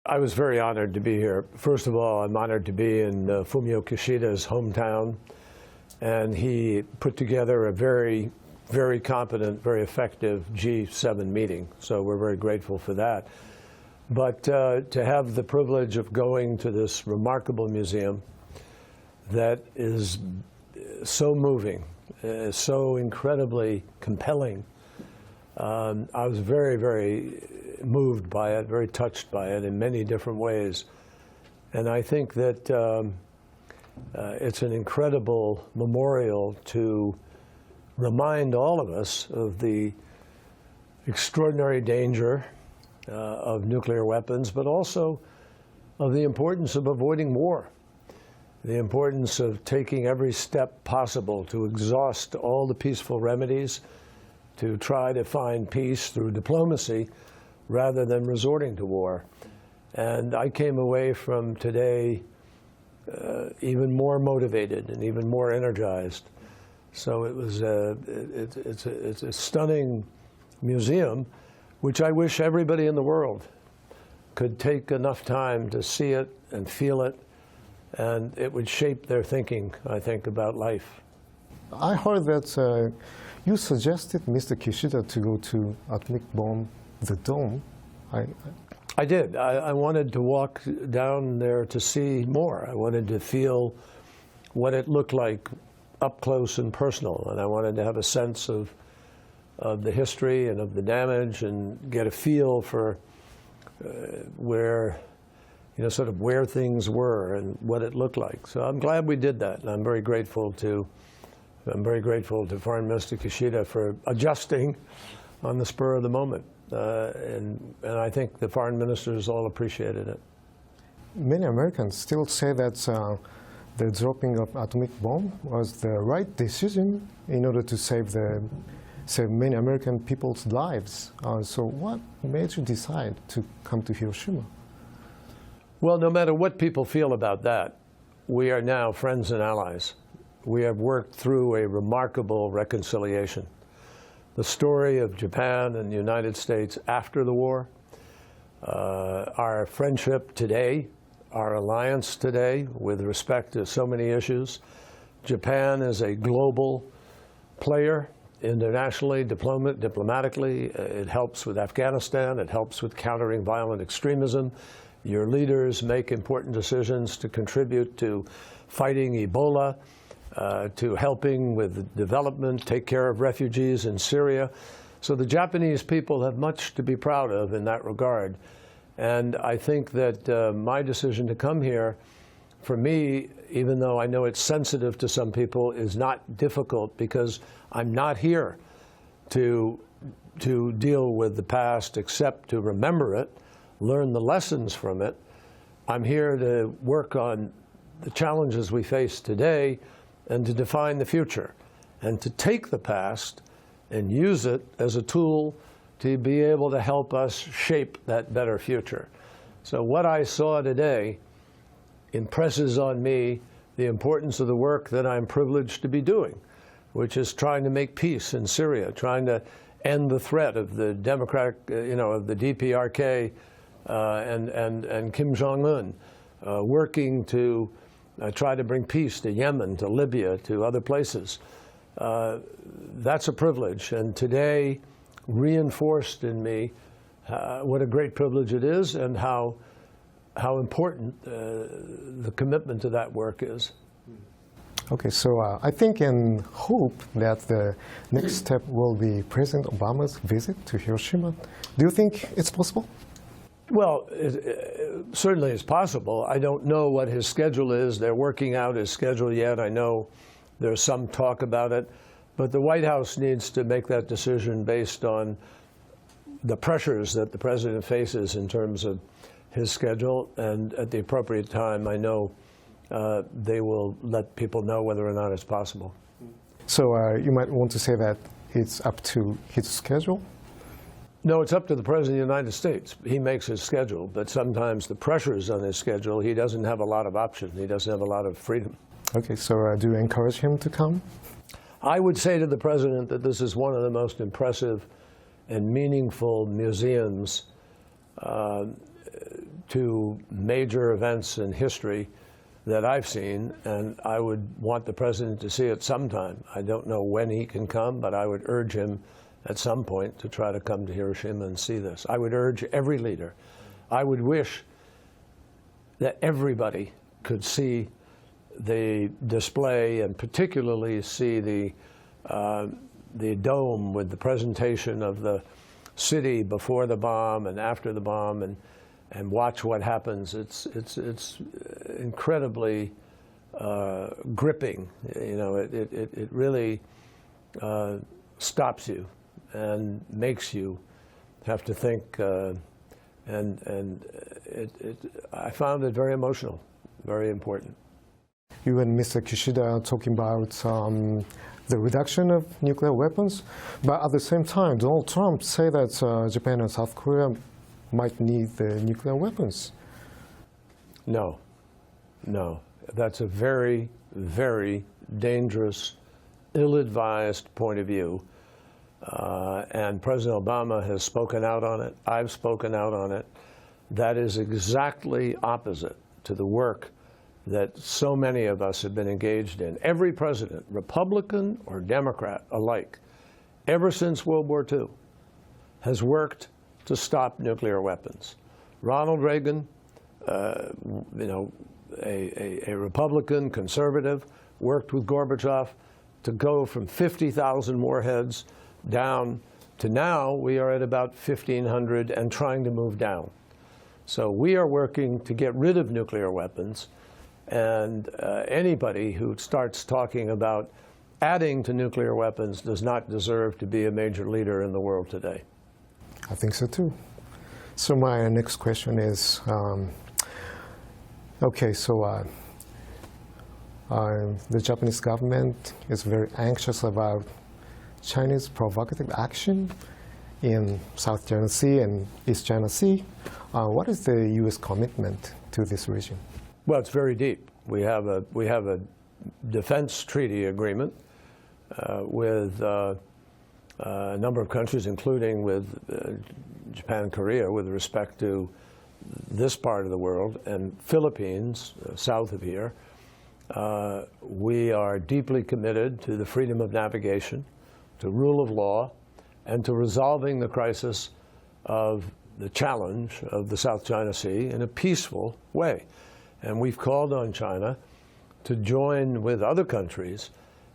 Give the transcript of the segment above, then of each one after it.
I was very honored to be here. First of all, I'm honored to be in Fumio Kishida's hometown, and he put together a very, very competent, very effective G7 meeting, so we're very grateful for that. But to have the privilege of going to this remarkable museum that is so moving, so incredibly compelling, I was very, very moved by it, very touched by it in many different ways. And I think that it's an incredible memorial to remind all of us of the extraordinary danger of nuclear weapons, but also of the importance of avoiding war, the importance of taking every step possible to exhaust all the peaceful remedies, to try to find peace through diplomacy rather than resorting to war. And I came away from today even more motivated and even more energized. So it was it's a stunning museum, which I wish everybody in the world could take enough time to see it and feel it, and it would shape their thinking, I think, about life. I heard that you suggested Mr. Kishida to go to atomic bomb the dome. I did. I wanted to walk down there to see more. I wanted to feel what it looked like up close and personal, and I wanted to have a sense of the history and of the damage and get a feel for where, sort of where things were and what it looked like. So I'm glad we did that, and I'm very grateful to Foreign Minister Kishida for adjusting on the spur of the moment. And I think the foreign ministers all appreciated it. Many Americans still say that the dropping of atomic bomb was the right decision in order to save many American people's lives. So what made you decide to come to Hiroshima? Well, no matter what people feel about that, we are now friends and allies. We have worked through a remarkable reconciliation. The story of Japan and the United States after the war, our friendship today, our alliance today with respect to so many issues. Japan is a global player internationally, diplomatically. It helps with Afghanistan. It helps with countering violent extremism. Your leaders make important decisions to contribute to fighting Ebola, to helping with development, take care of refugees in Syria. So the Japanese people have much to be proud of in that regard. And I think that my decision to come here, for me, even though I know it's sensitive to some people, is not difficult because I'm not here to deal with the past except to remember it, learn the lessons from it. I'm here to work on the challenges we face today and to define the future, and to take the past and use it as a tool to be able to help us shape that better future. So what I saw today impresses on me the importance of the work that I'm privileged to be doing, which is trying to make peace in Syria, trying to end the threat of the democratic, of the DPRK and Kim Jong-un, working to try to bring peace to Yemen, to Libya, to other places. That's a privilege, and today reinforced in me what a great privilege it is and how important the commitment to that work is. Okay, so I think and hope that the next step will be President Obama's visit to Hiroshima. Do you think it's possible? Well, it certainly is possible. I don't know what his schedule is. They're working out his schedule yet. I know there's some talk about it. But the White House needs to make that decision based on the pressures that the president faces in terms of his schedule. And at the appropriate time, I know they will let people know whether or not it's possible. So you might want to say that it's up to his schedule? No, it's up to the President of the United States. He makes his schedule, but sometimes the pressures on his schedule, he doesn't have a lot of options. He doesn't have a lot of freedom. Okay, so do you encourage him to come? I would say to the President that this is one of the most impressive and meaningful museums to major events in history that I've seen, and I would want the president to see it sometime. I don't know when he can come, but I would urge him at some point to try to come to Hiroshima and see this. I would urge every leader. I would wish that everybody could see the display, and particularly see the dome with the presentation of the city before the bomb and after the bomb, and watch what happens. It's incredibly gripping. You know, it really stops you and makes you have to think. I found it very emotional, very important. You and Mr. Kishida are talking about the reduction of nuclear weapons, but at the same time, Donald Trump said that Japan and South Korea might need the nuclear weapons. No, no. That's a very, very dangerous, ill-advised point of view. And President Obama has spoken out on it. I've spoken out on it. That is exactly opposite to the work that so many of us have been engaged in. Every president, Republican or Democrat alike, ever since World War II, has worked to stop nuclear weapons. Ronald Reagan, you know, a Republican conservative, worked with Gorbachev to go from 50,000 warheads down to now we are at about 1,500 and trying to move down. So we are working to get rid of nuclear weapons, and anybody who starts talking about adding to nuclear weapons does not deserve to be a major leader in the world today. I think so too. So my next question is, okay, so the Japanese government is very anxious about Chinese provocative action in South China Sea and East China Sea. What is the U.S. commitment to this region? Well, it's very deep. We have a defense treaty agreement with a number of countries, including with Japan and Korea, with respect to this part of the world, and Philippines, south of here. We are deeply committed to the freedom of navigation, to rule of law, and to resolving the crisis of the challenge of the South China Sea in a peaceful way. And we've called on China to join with other countries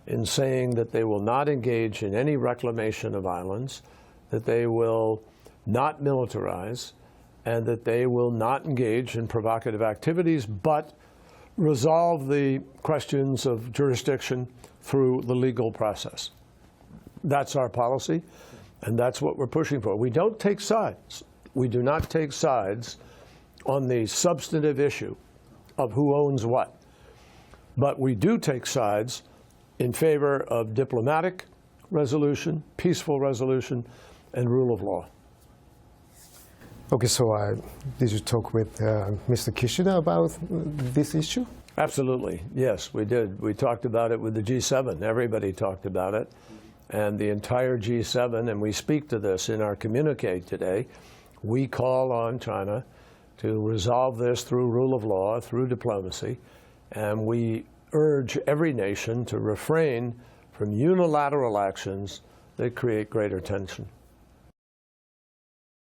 in saying that they will not engage in any reclamation of islands, that they will not militarize, and that they will not engage in provocative activities, but resolve the questions of jurisdiction through the legal process. That's our policy, and that's what we're pushing for. We don't take sides. We do not take sides on the substantive issue of who owns what. But we do take sides in favor of diplomatic resolution, peaceful resolution, and rule of law. Okay, so did you talk with Mr. Kishida about this issue? Absolutely, yes, we did. We talked about it with the G7. Everybody talked about it. And the entire G7, and we speak to this in our communique today, we call on China to resolve this through rule of law, through diplomacy, and we urge every nation to refrain from unilateral actions that create greater tension.